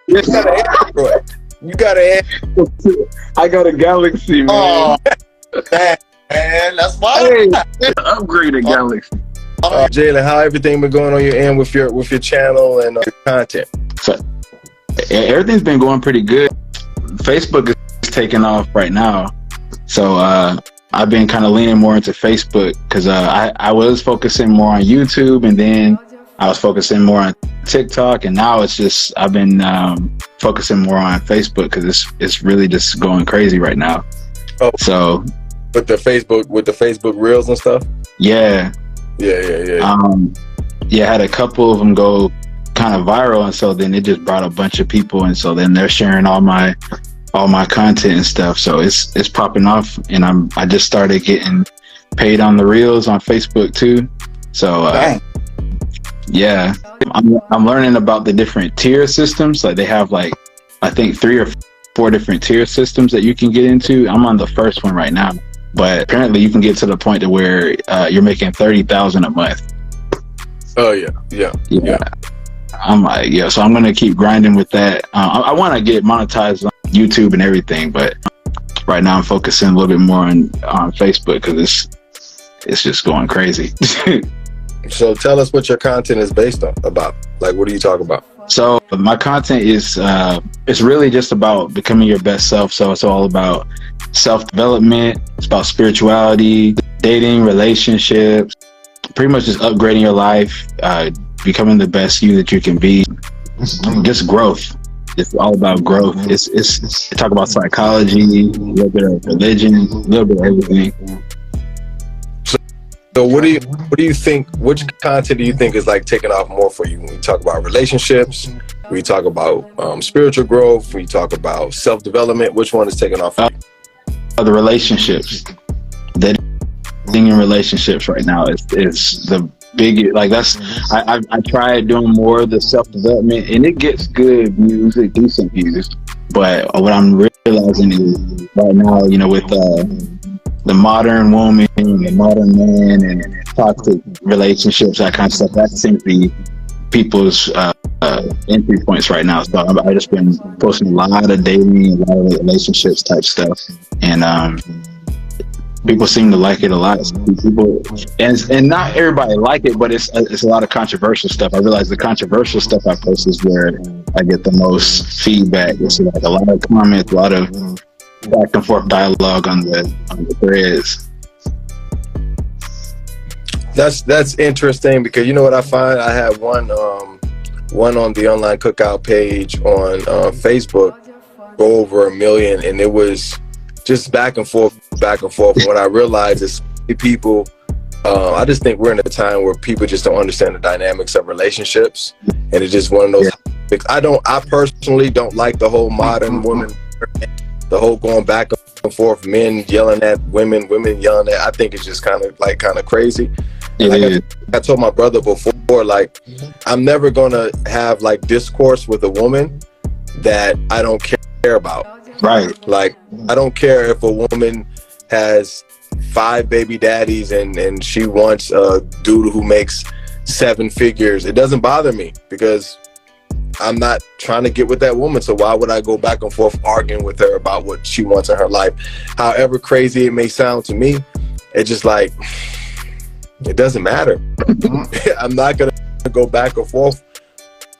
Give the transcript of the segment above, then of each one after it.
You got an Android. You got an Android. I got a Galaxy, man. Oh, man, that's why. Hey, upgraded Galaxy. Jalen, how everything been going on your end with your channel and your content? So, everything's been going pretty good. Facebook is taking off right now, so I've been kind of leaning more into Facebook because I was focusing more on YouTube, and then I was focusing more on TikTok, and now it's just I've been focusing more on Facebook because it's really just going crazy right now. Oh, so with the Facebook Reels and stuff. Yeah. Yeah, I had a couple of them go kind of viral, and so then it just brought a bunch of people, and so then they're sharing all my content and stuff. So it's popping off, and I just started getting paid on the Reels on Facebook too. So yeah, I'm learning about the different tier systems. Like they have like I think 3 or 4 different tier systems that you can get into. I'm on the first one right now, but apparently you can get to the point to where you're making $30,000 a month. Oh yeah. I'm like, yeah, so I'm gonna keep grinding with that. I want to get monetized on YouTube and everything, but right now I'm focusing a little bit more on Facebook because it's just going crazy. So tell us what your content is based on about. Like, what do you talk about? So my content is it's really just about becoming your best self. So it's all about self-development. It's about spirituality, dating, relationships, pretty much just upgrading your life, becoming the best you that you can be. Just growth. It's all about growth. It's talk about psychology, a little bit of religion, a little bit of everything. So what do you think, which content do you think is like taking off more for you when you talk about relationships, when you talk about spiritual growth, when you talk about self-development, which one is taking off for you? The relationships. Dating in relationships right now is the big, like that's, I tried doing more of the self-development and it gets good views, it decent views. But what I'm realizing is right now, you know, with the modern woman, the modern man, and toxic relationships, that kind of stuff, that seems to be people's entry points right now. So I've just been posting a lot of dating, a lot of relationships type stuff, and people seem to like it a lot. People, and not everybody like it, but it's a lot of controversial stuff. I realize the controversial stuff I post is where I get the most feedback. It's like a lot of comments, a lot of back and forth dialogue on the threads. That's interesting because you know what I find? I had one on the Online Cookout page on Facebook go over 1 million, and it was just back and forth. And what I realized is people, I just think we're in a time where people just don't understand the dynamics of relationships, and it's just one of those topics. I personally don't like the whole modern woman, the whole going back and forth, men yelling at women, women yelling at. I think it's just kind of crazy. Like I told my brother before, like I'm never gonna have like discourse with a woman that I don't care about. Right. Like I don't care if a woman has 5 baby daddies and she wants a dude who makes 7 figures. It doesn't bother me because I'm not trying to get with that woman. So why would I go back and forth arguing with her about what she wants in her life? However crazy it may sound to me, it's just like, it doesn't matter. I'm not gonna go back and forth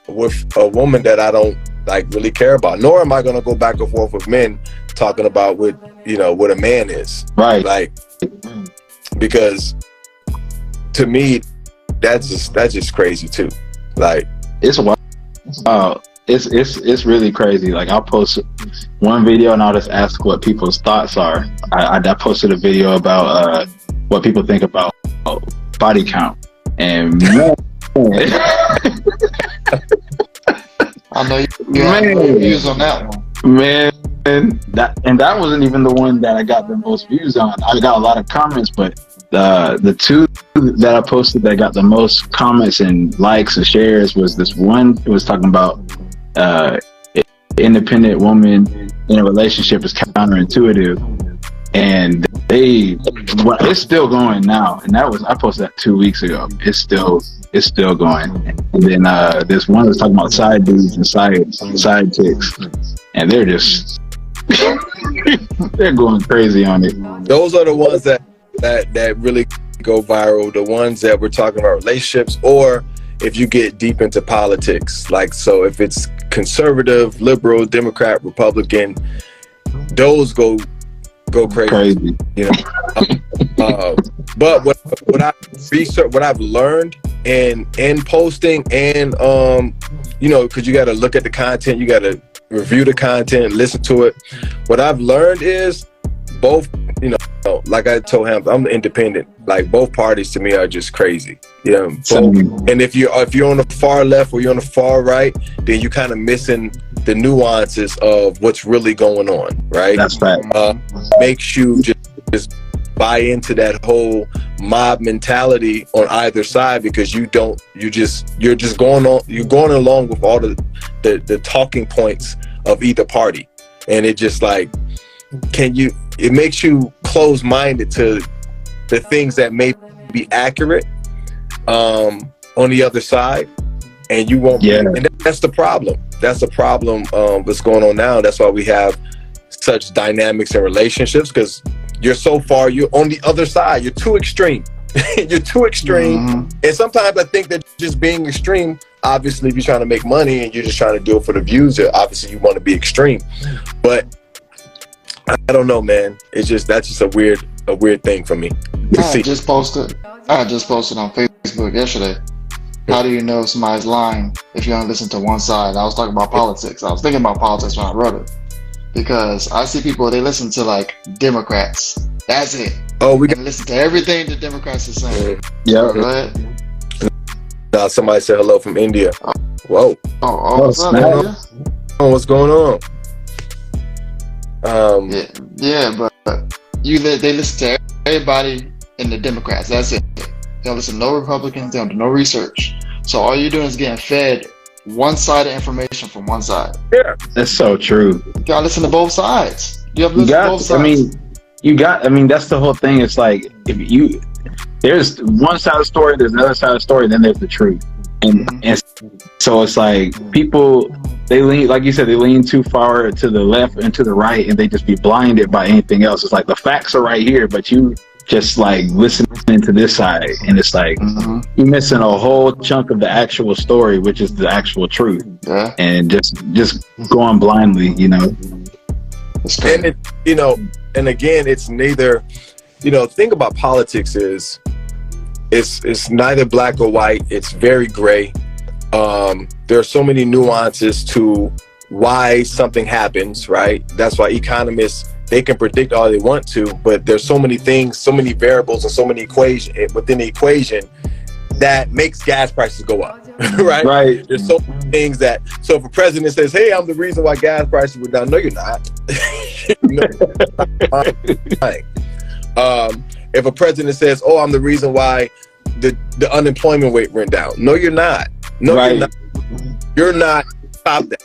with a woman that I don't like really care about, nor am I gonna go back and forth with men talking about what a man is. Right. Like, because to me, that's just crazy too. Like, it's wild. It's really crazy. Like I'll post one video and I'll just ask what people's thoughts are. I posted a video about what people think about body count, and man, I know you have views on that one. Man, that wasn't even the one that I got the most views on. I got a lot of comments, but the 2 that I posted that got the most comments and likes and shares was this one. It was talking about independent woman in a relationship is counterintuitive, and It's still going now, and I posted that 2 weeks ago. It's still going. And then there's one that's talking about side dudes and side chicks, and they're just they're going crazy on it. Those are the ones that really go viral. The ones that we're talking about relationships, or if you get deep into politics, like, so if it's conservative, liberal, Democrat, Republican, those go crazy. You know. But what I research, what I've learned in posting, and you know, because you got to look at the content, you got to review the content, listen to it. What I've learned is both, you know, like I told him, I'm independent. Like, both parties to me are just crazy. You know, both. And if you're on the far left or you're on the far right, then you're kind of missing the nuances of what's really going on, right? That's right. Makes you just buy into that whole mob mentality on either side, because you're just going along with all the talking points of either party, and it just like it makes you close-minded to the things that may be accurate on the other side, and you won't. Yeah. And that's the problem. That's the problem that's going on now. That's why we have such dynamics in relationships, because you're on the other side. You're too extreme. You're too extreme. Mm-hmm. And sometimes I think that just being extreme, obviously, if you're trying to make money and you're just trying to do it for the views, obviously you want to be extreme. But I don't know, man. That's just a weird thing for me. I just posted on Facebook yesterday. How do you know somebody's lying if you only listen to one side? I was talking about politics. I was thinking about politics when I wrote it, because I see people, they listen to like Democrats. That's it. Oh, we can listen to everything the Democrats are saying. Yeah. Go ahead. Now somebody said hello from India. Whoa. What's up, India? What's going on? But they listen to everybody in the Democrats. That's it. They don't listen to no Republicans. They don't do no research. So all you're doing is getting fed one-sided information from one side. Yeah, that's so true. You gotta listen to both sides. You have to listen to both sides. I mean, that's the whole thing. It's like, there's one side of the story, there's another side of the story, then there's the truth. And so it's like, people, they lean, like you said, they lean too far to the left and to the right, and they just be blinded by anything else. It's like, the facts are right here, but you just like listening to this side, and it's like, you're missing a whole chunk of the actual story, which is the actual truth. Yeah. And just going blindly, you know. And it, you know, and again, it's neither, you know, thing about politics is it's neither black or white. It's very gray. There are so many nuances to why something happens, right? That's why economists, they can predict all they want to, but there's so many things, so many variables, and so many equations within the equation that makes gas prices go up, right? Right. There's so many things that, so if a president says, hey, I'm the reason why gas prices were down, no, you're not. If a president says, oh, I'm the reason why the unemployment rate went down, no, you're not. No, right. You're not. Stop that.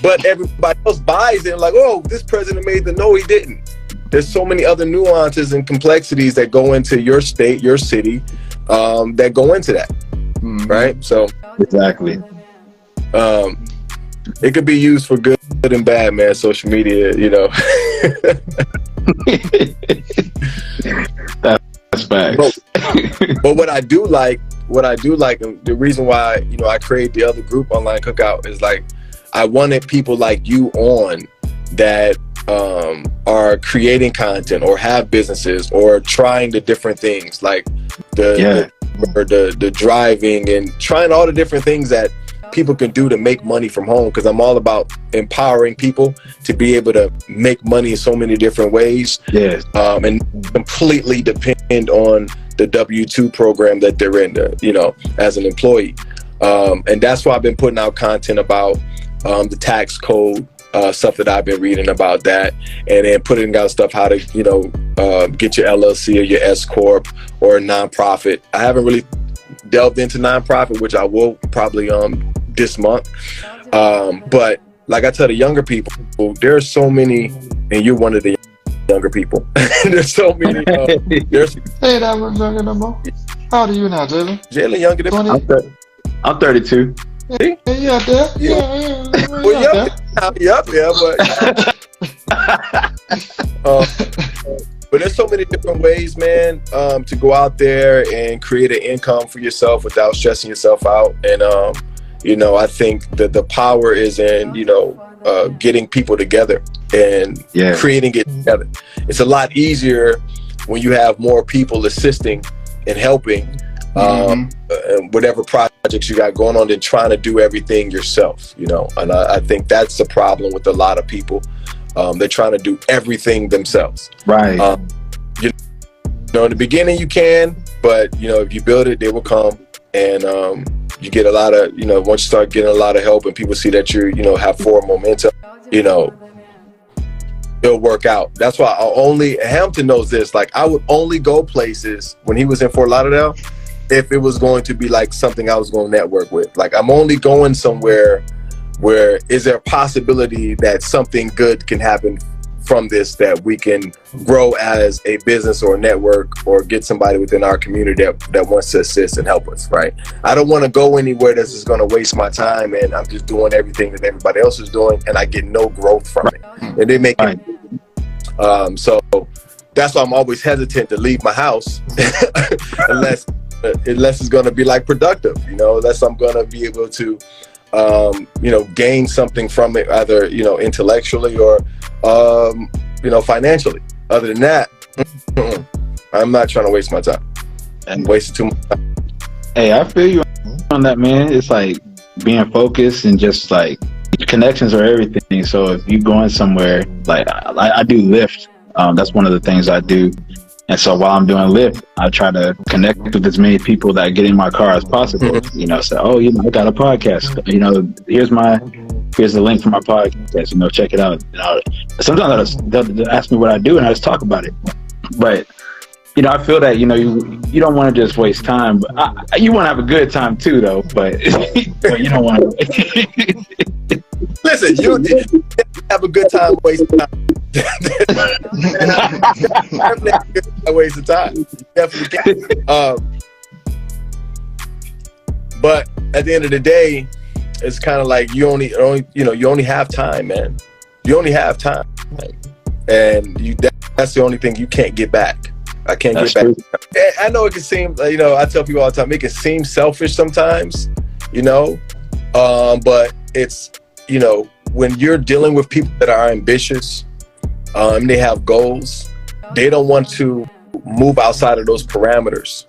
But everybody else buys it, like, oh, this president made no, he didn't. There's so many other nuances and complexities that go into your state, your city, that go into that, right? So exactly. It could be used for good and bad, man. Social media, you know. That's facts. But what I do like, and the reason why, you know, I created the other group, Online Cookout, is like, I wanted people like you on that are creating content or have businesses or trying the different things, like the driving and trying all the different things that people can do to make money from home, because I'm all about empowering people to be able to make money in so many different ways. Yes. And completely depend on the W-2 program that they're in, you know, as an employee. And that's why I've been putting out content about the tax code, stuff that I've been reading about that, and then putting out stuff how to, you know, get your LLC or your S Corp or a nonprofit. I haven't really delved into nonprofit, which I will probably this month. But like I tell the younger people, there's so many, and you're one of the younger people. There's so many. There's Hey, that was younger no more. How old are you now, Jalen? Jalen younger than 20? I'm 32. Hey, yeah, there. Yeah. Well, yep, but there's so many different ways, man, to go out there and create an income for yourself without stressing yourself out. And I think that the power is in getting people together and creating it together. It's a lot easier when you have more people assisting and helping whatever projects you got going on than trying to do everything yourself, and I think that's the problem with a lot of people. They're trying to do everything themselves. Right. In the beginning you can, but if you build it, they will come. And you get a lot of, once you start getting a lot of help and people see that you have forward momentum, it'll work out. That's why Hampton knows this. Like, I would only go places when he was in Fort Lauderdale if it was going to be like something I was going to network with. Like, I'm only going somewhere where is there a possibility that something good can happen from this, that we can grow as a business or a network, or get somebody within our community that wants to assist and help us, right? I don't want to go anywhere that's just going to waste my time and I'm just doing everything that everybody else is doing and I get no growth from it. And they make it. So that's why I'm always hesitant to leave my house unless it's going to be like productive, unless I'm going to be able to gain something from it, either intellectually or financially. Other than that, I'm not trying to waste my time and waste too much time. Hey, I feel you on that, man. It's like being focused and just like connections are everything. So if you're going somewhere, like I do Lyft, that's one of the things I do. And so while I'm doing Lyft, I try to connect with as many people that get in my car as possible. Say, I got a podcast. Here's the link for my podcast. Check it out. Sometimes they'll ask me what I do, and I just talk about it. But I feel that you don't want to just waste time. But you want to have a good time too, though. But you don't want to. Listen, you have a good time wasting time. Definitely a waste of time. Definitely can. But at the end of the day, it's kind of like you only have time, man. You only have time, and that's the only thing you can't get back. I can't get back. I know it can seem, I tell people all the time, it can seem selfish sometimes, but it's, when you're dealing with people that are ambitious, they have goals, they don't want to move outside of those parameters,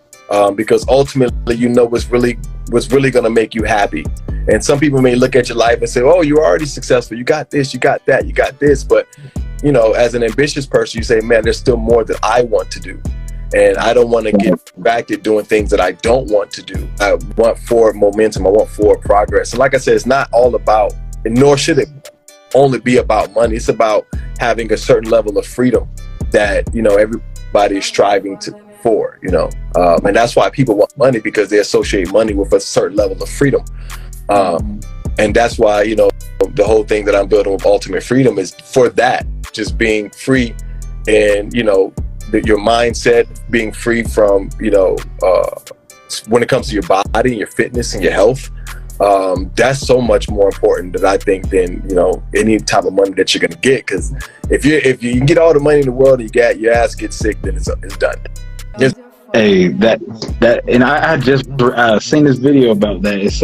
because ultimately, what's really going to make you happy. And some people may look at your life and say, oh, you're already successful. You got this, you got that, you got this. But, as an ambitious person, you say, man, there's still more that I want to do. And I don't want to get back to doing things that I don't want to do. I want forward momentum. I want forward progress. And like I said, it's not all about, and nor should it only be about money. It's about having a certain level of freedom that, everybody is striving for, and that's why people want money, because they associate money with a certain level of freedom. And that's why, the whole thing that I'm building with Ultimate Freedom is for that, just being free and, your mindset, being free from, when it comes to your body and your fitness and your health. That's so much more important that I think than, any type of money that you're going to get. Because if you can get all the money in the world and your ass gets sick, then it's done. Hey, and I just seen this video about that. It's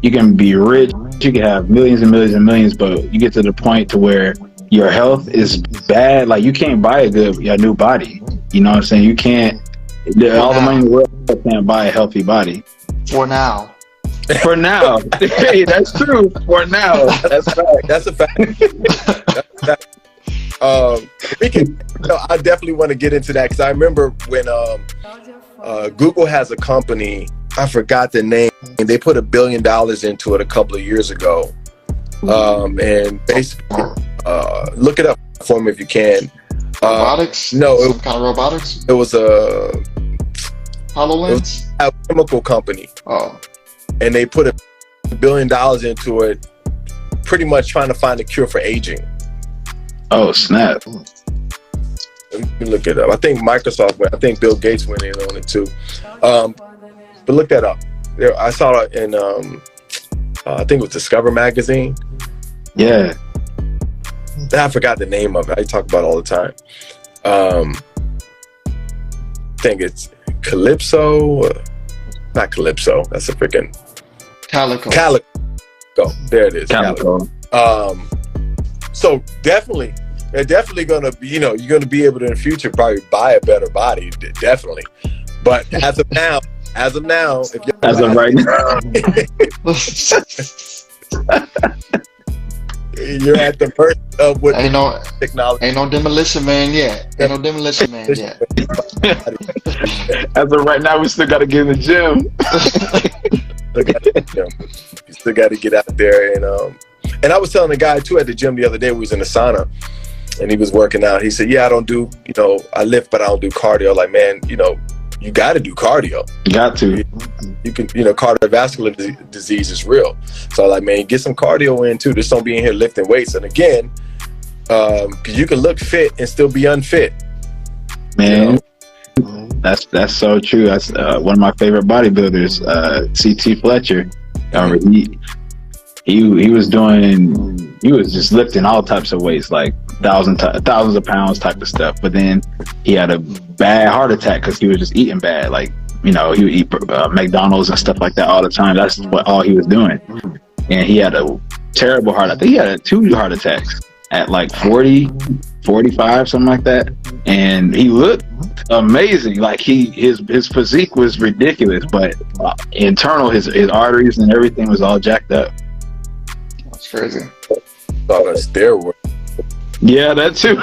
you can be rich, you can have millions and millions and millions, but you get to the point to where your health is bad. Like, you can't buy a new body. You know what I'm saying? You can't. All the money in the world can't buy a healthy body. For now. For now. Hey, that's true. For now. That's a fact. That's a fact. We can. I definitely want to get into that, because I remember when Google has a company. I forgot the name. They put $1 billion into it a couple of years ago, and basically, look it up for me if you can. Robotics? No, some kind of robotics. It was a HoloLens. A chemical company. Oh. And they put $1 billion into it, pretty much trying to find a cure for aging. Oh, snap. Let me look it up. I think Microsoft went. I think Bill Gates went in on it too. But look that up. I saw it in I think it was Discover magazine. Yeah. I forgot the name of it. I talk about it all the time. I think it's Calypso. Not Calypso. That's a freaking Calico. There it is. Calico. So definitely, they're definitely gonna be. You know, you're gonna be able to in the future probably buy a better body. Definitely. But as of now, if you're As of right now, you're at the mercy of what technology. Ain't no demolition man yet. As of right now, we still got to get in the gym. You still got to get out there and I was telling a guy too at the gym the other day. We was in the sauna and he was working out. He said, "Yeah, I don't do. I lift, but I don't do cardio." Like, man, you got to do cardio. You got to. You can, cardiovascular disease is real. So like, man, get some cardio in too. Just don't be in here lifting weights. And again, because you can look fit and still be unfit. Man, that's so true. That's one of my favorite bodybuilders, CT Fletcher. He was just lifting all types of weights, like thousands of pounds type of stuff. But then he had a bad heart attack because he was just eating bad. Like, he would eat McDonald's and stuff like that all the time. That's all he was doing. And he had a terrible heart. I think he had 2 heart attacks at like 40, 45, something like that. And he looked amazing. Like his physique was ridiculous, but internal, his arteries and everything was all jacked up. That's crazy. Thought a steroid. Yeah, that too.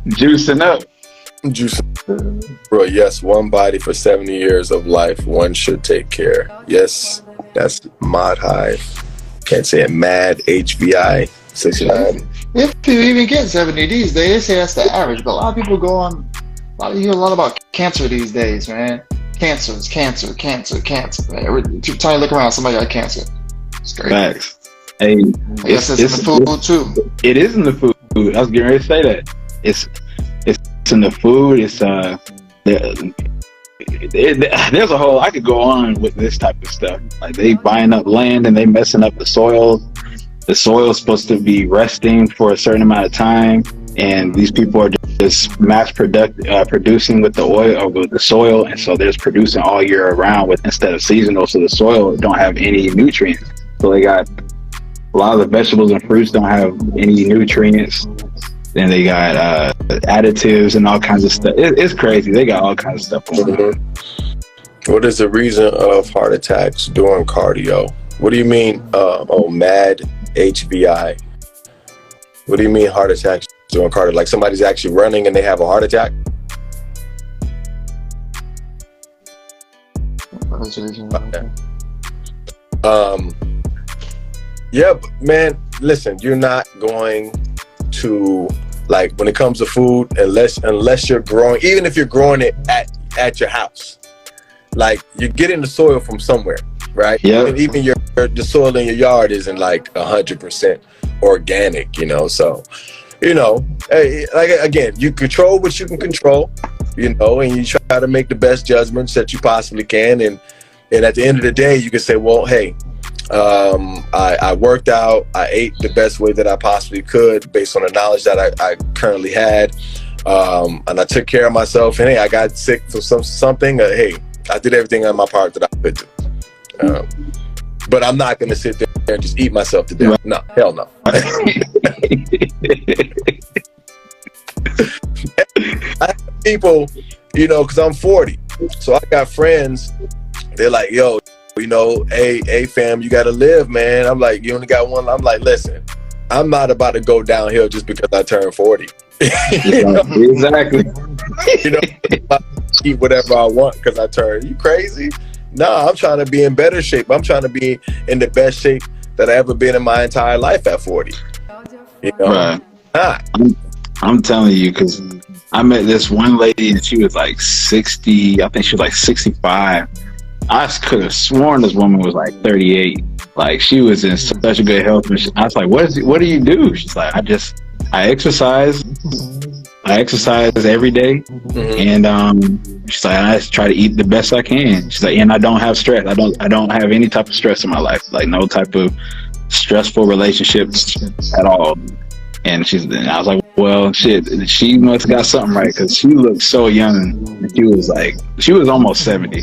Juicing up. Bro, yes, one body for 70 years of life, one should take care. Yes, that's Mod Hive. Can't say it. Mad HVI 69. If you even get 70 these days, they say that's the average. But a lot of people go on. You hear a lot about cancer these days, man. Cancer. Man, every time you look around, somebody got cancer. It's crazy. Facts. Hey, I guess it's in the food too. It is in the food. I was getting ready to say that. It's in the food. It's there's a whole. I could go on with this type of stuff. Like, they buying up land and they messing up the soil. The soil is supposed to be resting for a certain amount of time, and these people are just mass producing with the oil or with the soil, and so they're just producing all year around instead of seasonal. So the soil don't have any nutrients. So they got a lot of the vegetables and fruits don't have any nutrients. Then they got additives and all kinds of stuff. It's crazy. They got all kinds of stuff going on. What is the reason of heart attacks during cardio? What do you mean? Mad HVI. What do you mean heart attacks during cardio? Like somebody's actually running and they have a heart attack? Yeah, man, listen, you're not going to, like, when it comes to food, unless you're growing, even if you're growing it at your house, like, you're getting the soil from somewhere, right? Yeah. Even the soil in your yard isn't like 100% organic, so, hey, like, again, you control what you can control, and you try to make the best judgments that you possibly can, and at the end of the day, you can say, well, hey, I worked out, I ate the best way that I possibly could based on the knowledge that I currently had, and I took care of myself, and hey, I got sick from something, hey, I did everything on my part that I could do. But I'm not going to sit there and just eat myself to death. No, hell no. I have people, because I'm 40, so I got friends, they're like, yo, hey fam, you gotta live, man. I'm like, you only got one. I'm like, listen, I'm not about to go downhill just because I turned 40. Exactly. Eat whatever I want because I turned. You crazy? No, I'm trying to be in better shape. I'm trying to be in the best shape that I ever been in my entire life at 40. Right. I'm telling you, because I met this one lady and she was like 60. I think she was like 65. I could have sworn this woman was like 38. Like, she was in such a good health. I was like, what do you do? She's like, I exercise. I exercise every day, and she's like, I try to eat the best I can. She's like, and I don't have stress. I don't have any type of stress in my life, like no type of stressful relationships at all. And I was like, well, shit, she must got something right, because she looked so young. She was almost 70.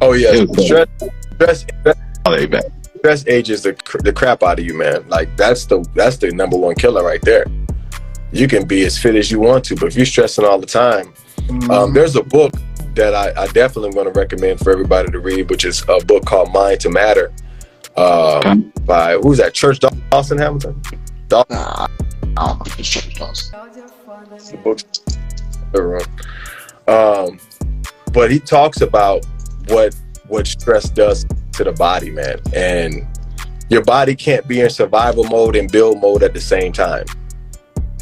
Oh yeah, stress stress ages the crap out of you, man. Like that's the number one killer right there. You can be as fit as you want to, but if you're stressing all the time, there's a book that I definitely want to recommend for everybody to read, which is a book called Mind to Matter, by who's that? Church Dawson Hamilton. I don't know if it's Church Dawson. The book's but he talks about what stress does to the body, man, and your body can't be in survival mode and build mode at the same time.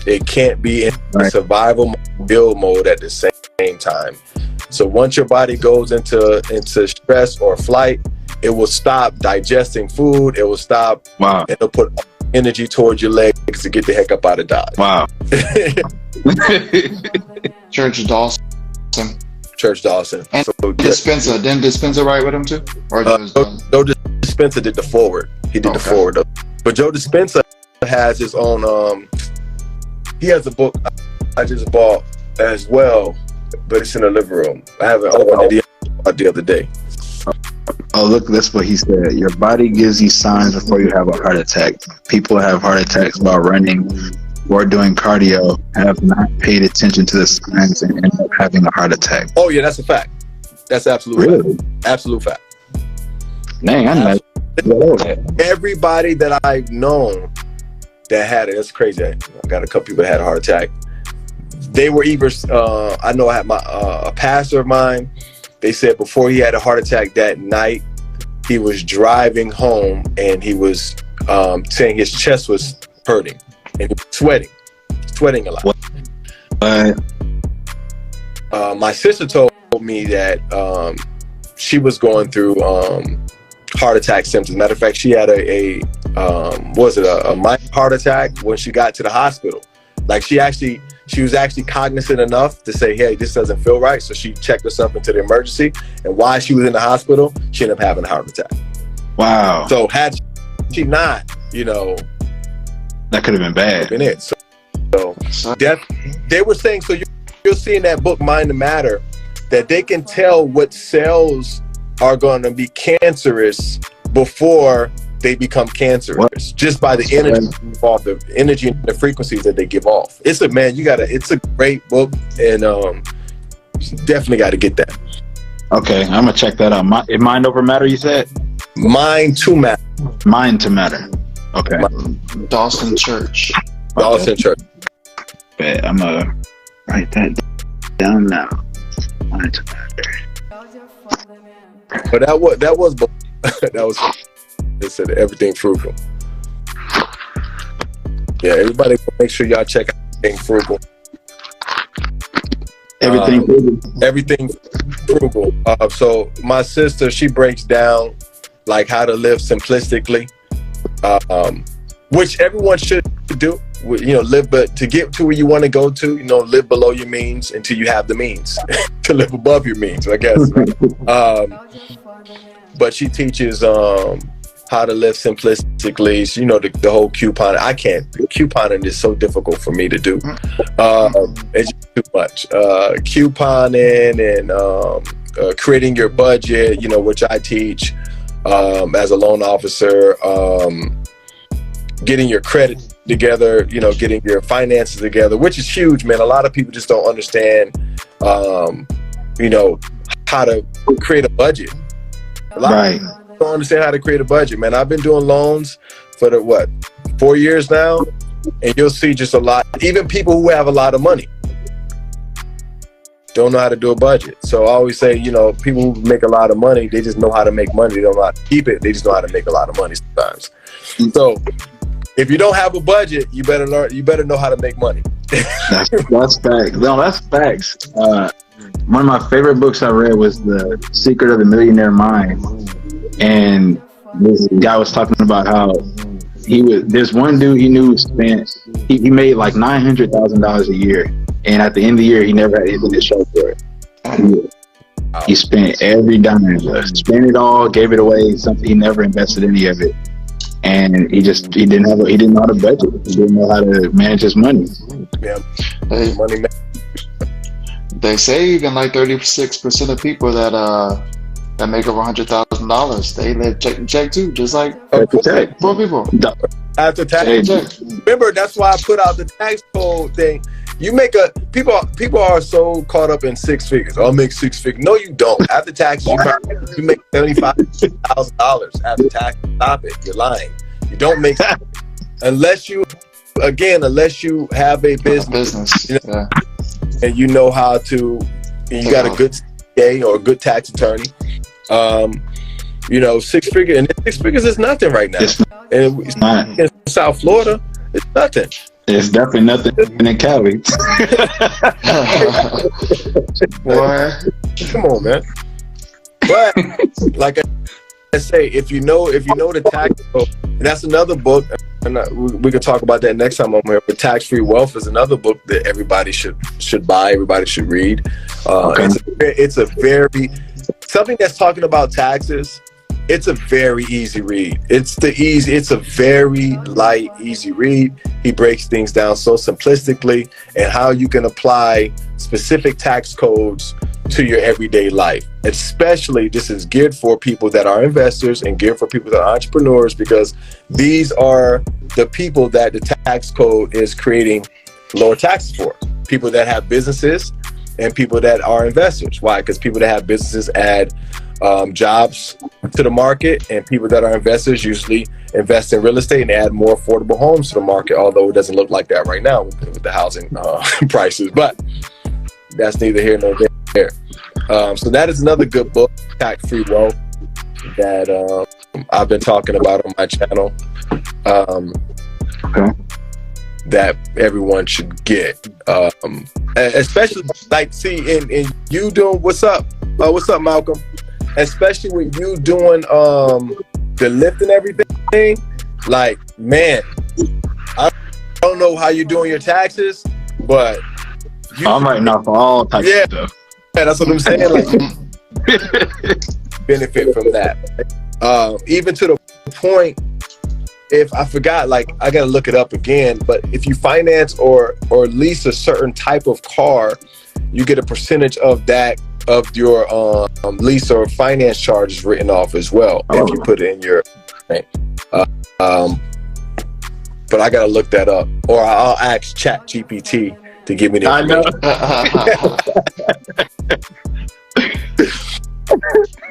It can't be in survival build mode at the same time. So once your body goes into stress or flight, it will stop digesting food. It will stop. Wow. It'll put energy towards your legs to get the heck up out of Dodge. Wow. Church Dawson. And so, Dispenza. Didn't Dispenza write with him too? Or Joe Dispenza did the forward. He did the forward. But Joe Dispenza has his own. He has a book I just bought as well, but it's in the living room. I haven't opened it the other day. Oh, look, that's what he said. Your body gives you signs before you have a heart attack. People have heart attacks while running or doing cardio, have not paid attention to the signs, and end up having a heart attack. Oh yeah, that's a fact. That's absolute fact. Absolute fact. Dang, I know. Everybody that I've known that had it, that's crazy. I got a couple people that had a heart attack. They were either, I know I had a pastor of mine, they said before he had a heart attack that night, he was driving home and he was saying his chest was hurting and he was sweating a lot. My sister told me that she was going through heart attack symptoms. Matter of fact, she had a minor heart attack when she got to the hospital. Like she was actually cognizant enough to say, hey, this doesn't feel right. So she checked herself into the emergency. And while she was in the hospital, she ended up having a heart attack. Wow. So had she not, that could have been bad. Been it. So they were saying, so you'll see in that book, Mind to Matter, that they can tell what cells are going to be cancerous before they become cancerous, just by the energy involved, the energy and the frequencies that they give off. It's a great book, and definitely got to get that. Okay, I'm gonna check that out. Mind over matter, you said? Mind to Matter. Mind to Matter. Okay. Dawson Church. Dawson Church. Bet I'm gonna write that down now. Mind to Matter. But that was it said everything frugal. Yeah, everybody make sure y'all check out Everything Frugal. Everything frugal. So my sister, she breaks down like how to live simplistically, which everyone should do. Live, but to get to where you want to go to, live below your means until you have the means to live above your means, I guess. But she teaches how to live simplistically. So, the whole couponing. I can't. Couponing is so difficult for me to do. It's just too much. Couponing and creating your budget, which I teach as a loan officer. Getting your credit together, getting your finances together, which is huge, man. A lot of people just don't understand, how to create a budget. A lot of people don't understand how to create a budget, man. I've been doing loans for 4 years now, and you'll see just a lot. Even people who have a lot of money don't know how to do a budget. So I always say, people who make a lot of money, they just know how to make money. They don't know how to keep it. They just know how to make a lot of money sometimes. So if you don't have a budget, you better learn. You better know how to make money. That's facts. No, that's facts. One of my favorite books I read was The Secret of the Millionaire Mind, and this guy was talking about how there's one dude he knew spent he made like $900,000 a year, and at the end of the year, he never had anything to show for it. He spent every dime, spent it all, gave it away. Something he never invested any of it, and he didn't know how to budget. He didn't know how to manage his money. Yeah, They, they say even like 36% of people that make over $100,000, they live check to check too, just like poor people. After tax, remember that's why I put out the tax code thing. You make people are so caught up in six figures. I'll make six figures. No, you don't. After tax, you make $75,000 after tax. Stop it. You're lying. You don't make unless you have a business. You know, and you know how to. You got a good CPA or a good tax attorney. You know, six figures is nothing right now. It's not in South Florida. It's nothing. It's definitely nothing in Cali. Boy, come on, man. But like I say, if you know the tax code, and that's another book, and we can talk about that next time I'm here. But Tax Free Wealth is another book that everybody should buy. Everybody should read. It's a very something that's talking about taxes. It's a very easy read. It's a very light, easy read. He breaks things down so simplistically and how you can apply specific tax codes to your everyday life. Especially, this is geared for people that are investors and geared for people that are entrepreneurs, because these are the people that the tax code is creating lower taxes for. People that have businesses and people that are investors. Why? Because people that have businesses add jobs to the market, and people that are investors usually invest in real estate and add more affordable homes to the market, although it doesn't look like that right now with the housing prices, but that's neither here nor there. So that is another good book, Tax Free Wealth, that I've been talking about on my channel, that everyone should get, especially like in you doing what's up Malcolm, especially with you doing the lift and everything. Like, man, I don't know how you're doing your taxes, but I'm writing off all types of stuff. Yeah, that's what I'm saying. Like, benefit from that. Even to the point, if I forgot, like I gotta look it up again, but if you finance or lease a certain type of car, you get a percentage of that, of your lease or finance charges written off as well, if you put it in your thing. But I gotta look that up, or I'll ask Chat GPT to give me the information.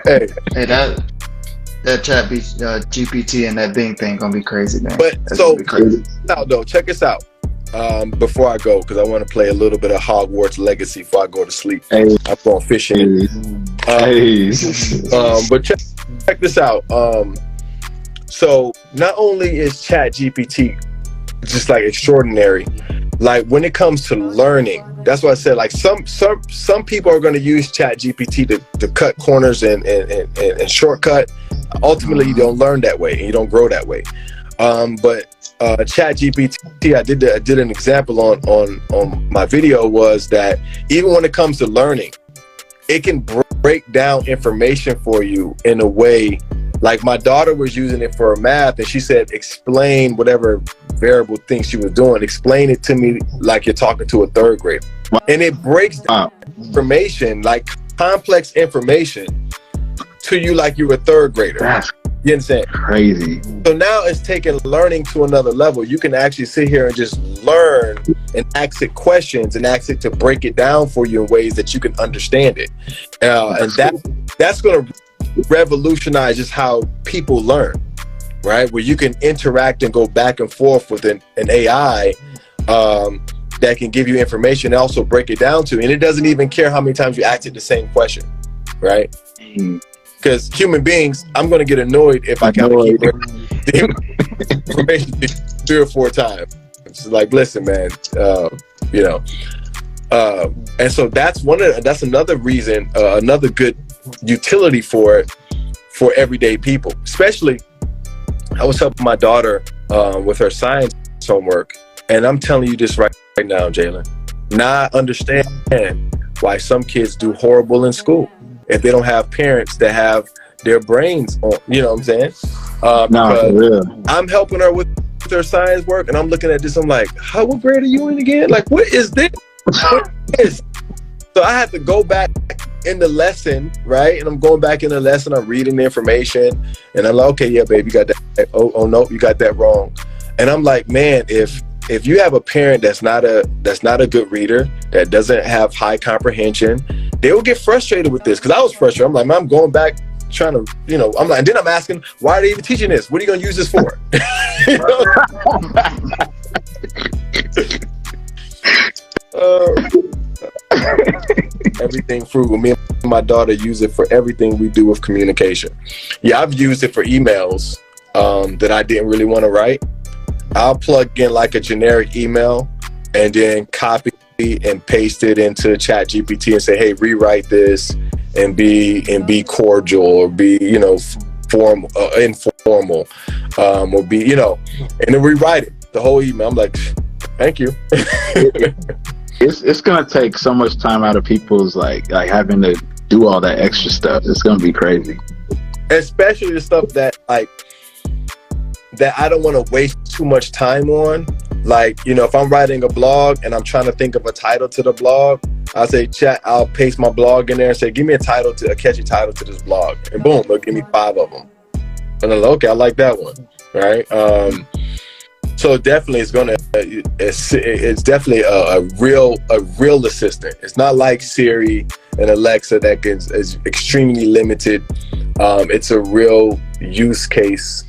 Hey, that Chat GPT and that Bing thing gonna be crazy, man. But so check us out. Before I go, because I want to play a little bit of Hogwarts Legacy before I go to sleep. I'm going fishing. But check this out. So not only is Chat GPT just like extraordinary, like when it comes to learning, that's why I said like some people are going to use Chat GPT to cut corners and shortcut. Ultimately, you don't learn that way and you don't grow that way. But Chat GPT, I did an example on my video, was that even when it comes to learning, it can break down information for you in a way. Like my daughter was using it for math, and she said, explain whatever variable thing she was doing, explain it to me like you're talking to a third grader. And it breaks down information, like complex information, to you like you're a third grader. You understand? Crazy. So now it's taking learning to another level. You can actually sit here and just learn and ask it questions and ask it to break it down for you in ways that you can understand it. And that's going to revolutionize just how people learn, right? Where you can interact and go back and forth with an AI that can give you information and also break it down to, and it doesn't even care how many times you ask it the same question, right? Because human beings, I'm going to get annoyed if I kind of keep the information 3 or 4 times. It's like, listen, man, and so that's another reason, another good utility for it for everyday people. Especially, I was helping my daughter with her science homework, And I'm telling you this right now, Jalen. Now I understand why some kids do horrible in school if they don't have parents that have their brains on, you know what I'm saying? Because real. I'm helping her with her science work, and I'm looking at this, I'm like, what grade are you in again? Like, what is this? What is? So I have to go back in the lesson, right? And I'm going back in the lesson, I'm reading the information, and I'm like, okay, yeah, babe, you got that. Oh no, you got that wrong. And I'm like, man, if you have a parent that's not a good reader, that doesn't have high comprehension, they will get frustrated with this. Because I was frustrated. I'm like, man, I'm going back trying to, you know, I'm like, and then I'm asking, why are they even teaching this? What are you going to use this for? You know? Everything frugal. Me and my daughter use it for everything we do with communication. Yeah, I've used it for emails that I didn't really want to write. I'll plug in like a generic email and then copy and paste it into GBT and say, hey, rewrite this and be cordial, or be, you know, informal, or be, you know, and then rewrite it, the whole email. I'm like, thank you. It's gonna take so much time out of people's like having to do all that extra stuff. It's gonna be crazy, especially the stuff that I don't want to waste too much time on. Like, you know, if I'm writing a blog and I'm trying to think of a title to the blog, I'll say, chat, I'll paste my blog in there and say, give me a catchy title to this blog. And boom, they'll give me 5 of them. And I'm like, okay, I like that one, right? So definitely it's definitely a real assistant. It's not like Siri and Alexa that is extremely limited. It's a real use case.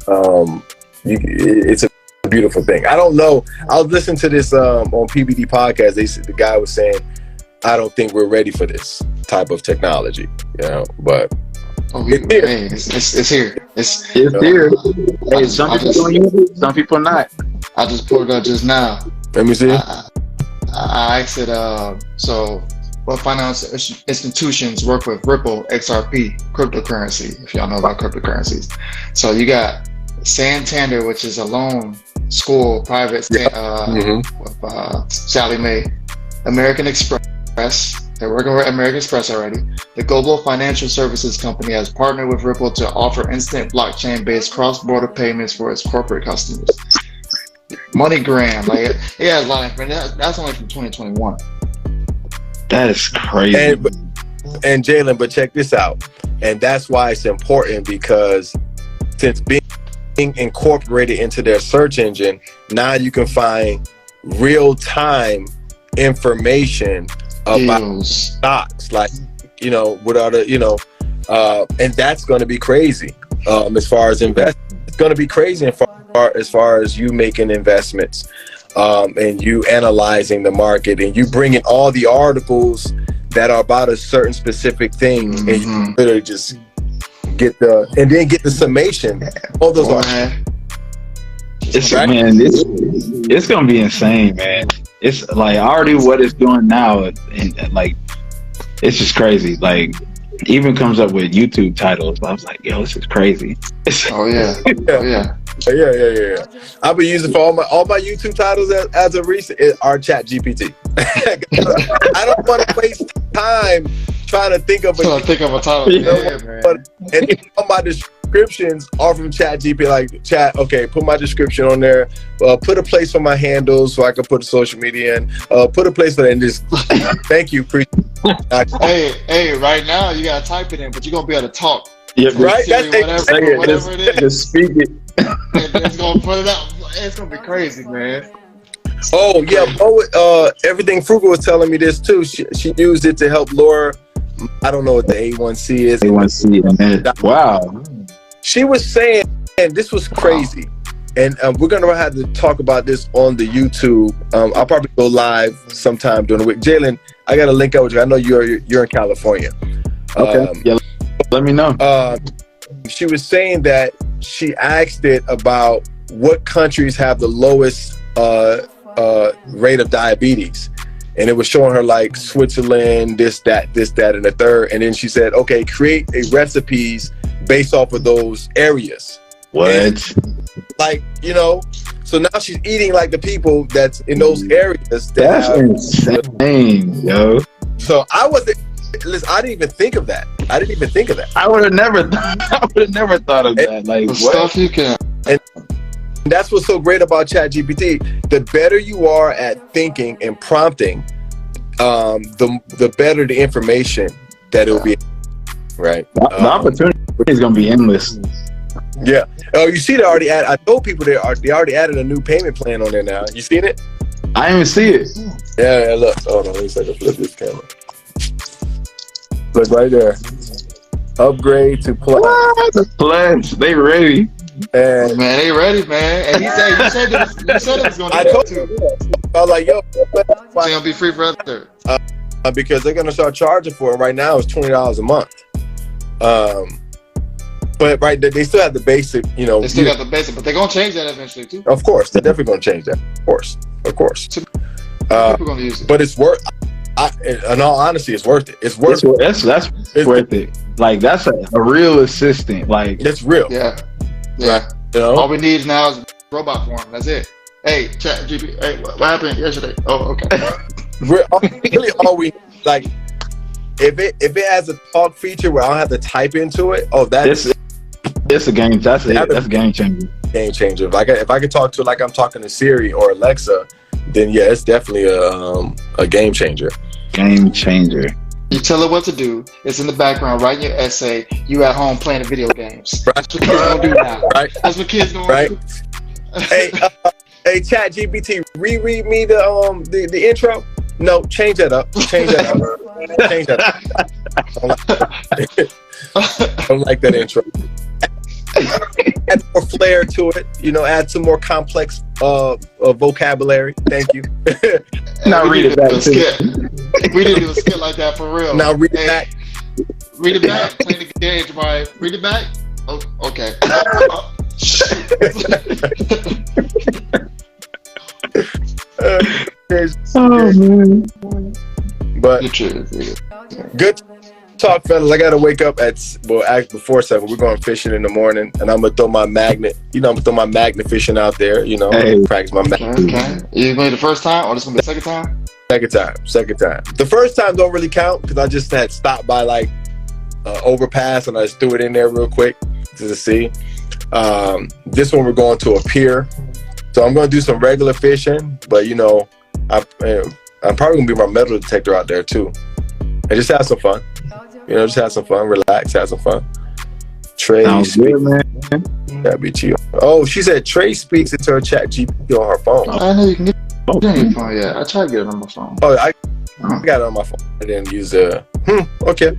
It's a beautiful thing. I don't know. I was listening to this on PBD podcast. The guy was saying, I don't think we're ready for this type of technology, you know, but it's here. Hey, it's here. It's here. Hey, some people don't use it, some people not. I just pulled it up just now. Let me see. I asked it, so what financial institutions work with Ripple XRP cryptocurrency, if y'all know about cryptocurrencies. So you got Santander, which is a loan school, private, with Sally Mae. American Express, they're working with American Express already. The global financial services company has partnered with Ripple to offer instant blockchain-based cross-border payments for its corporate customers. MoneyGram, like it has a lot of information. That's only from 2021. That is crazy. And Jalen, but check this out. And that's why it's important, because since being incorporated into their search engine, now you can find real-time information about stocks, like, you know, what are the, you know, and that's going to be crazy as far as investing. It's going to be crazy as far as you making investments, and you analyzing the market, and you bringing all the articles that are about a certain specific thing, and you literally just get the summation. All those are. It's gonna be insane, man. It's like already what it's doing now, and like it's just crazy. Like even comes up with YouTube titles. I was like, yo, this is crazy. Oh yeah. Yeah. I've been using for all my YouTube titles as of recent are GBT. I don't want to waste time trying to think of a title. Yeah, man. And all my descriptions are from GBT. Like, chat, okay, put my description on there. Put a place for my handles so I can put the social media in. Put a place for that, and just thank you. Hey, right now you gotta type it in, but you're gonna be able to talk. Yeah, right. Whatever it is. Just speak it. It's gonna put it out. It's gonna be crazy, man. Oh yeah, everything Frugal was telling me this too. She used it to help lower. I don't know what the A1C is. A1C. Wow. She was saying, and this was crazy. And we're gonna have to talk about this on the YouTube. I'll probably go live sometime during the week. Jalen, I gotta link up with you. I know you're in California. Okay. Yeah. Let me know. She was saying that she asked it about what countries have the lowest rate of diabetes, and it was showing her like Switzerland, this, that, and the third. And then she said, okay, create recipes based off of those areas. What? And, like, you know, So now she's eating like the people that's in those areas. That's insane, yo. So I wasn't. Listen, I didn't even think of that. I would have never thought of that. Like The what? stuff you can. And that's what's so great about ChatGPT. The better you are at thinking and prompting, the better the information that it'll be. Right. The opportunity is gonna be endless. Yeah. Oh, you see, I told people they already added a new payment plan on there now. You seen it? I didn't even see it. Yeah. Look. Hold on. Let me see if I can flip this camera. Look right there. Upgrade to plus. The plans, they ready. And Man, they ready, man. And you said it was going to I do told that too. I was like, yo, It's going to be free forever. because they're gonna start charging for it. Right now, it's $20 a month. But right, they still have the basic. You know, They still got the basic, but they're going to change that eventually too. of course, they're definitely gonna change that. Of course. People are going to use it. But it's worth. In all honesty, it's worth it. It's worth it. That's worth it. Like that's a real assistant. Like It's real. Yeah. You know. All we need now is robot form. That's it. Hey, chat GP. Hey, what happened yesterday? Oh, okay. Really, all we like. If it has a talk feature where I don't have to type into it, that's it's a game. That's a game changer. Game changer. Like if I could talk to it like I'm talking to Siri or Alexa, then yeah, it's definitely a game changer. Game changer. You tell it what to do. It's in the background, writing your essay. You at home playing the video games. Right. That's what kids gonna do now. Right. That's what kids gonna Right. do. Hey, Chat GPT, reread me the intro. No, change that up. Change that up. I don't like that intro. Add more flair to it. You know, add some more complex vocabulary. Thank you. Now read it back. We didn't do a skit like that for real. Now read it back. Read it back. Play the game, Jamare. Read it back. Oh, okay. Oh man. But good talk, fellas. I gotta wake up before 7. We're going fishing in the morning, and I'm gonna throw my magnet. I'm gonna throw my magnet fishing out there. Practice my magnet. Okay. You played the first time, or this gonna be the second time? Second time. The first time don't really count because I just had stopped by like overpass and I just threw it in there real quick to see. This one we're going to a pier, so I'm gonna do some regular fishing, but I'm probably gonna be my metal detector out there too, and just have some fun. Just have some fun, relax, have some fun. Trey speaks. That'd be chill. Oh, she said Trey speaks into her chat GPT on her phone. I know you can get it on your phone. Yeah, I tried to get it on my phone. Oh, I got it on my phone. I didn't use the. Okay.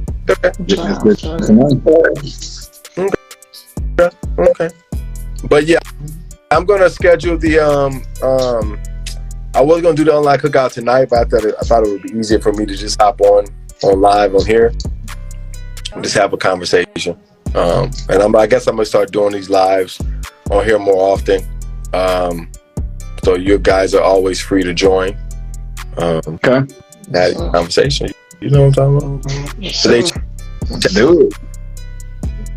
Okay. But yeah, I'm gonna schedule the I was gonna do the online cookout tonight, but I thought it would be easier for me to just hop on live on here and just have a conversation. And I guess I'm gonna start doing these lives on here more often. So you guys are always free to join. Okay. That conversation. You know what I'm talking about? So do it.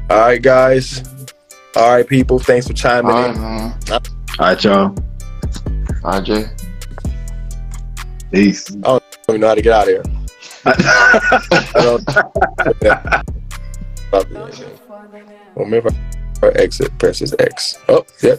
All right, guys. All right, people. Thanks for chiming All right, in. man. All right, y'all. All right, Jay. Peace. I don't even know how to get out of here. Remember, exit presses X. Oh, yeah.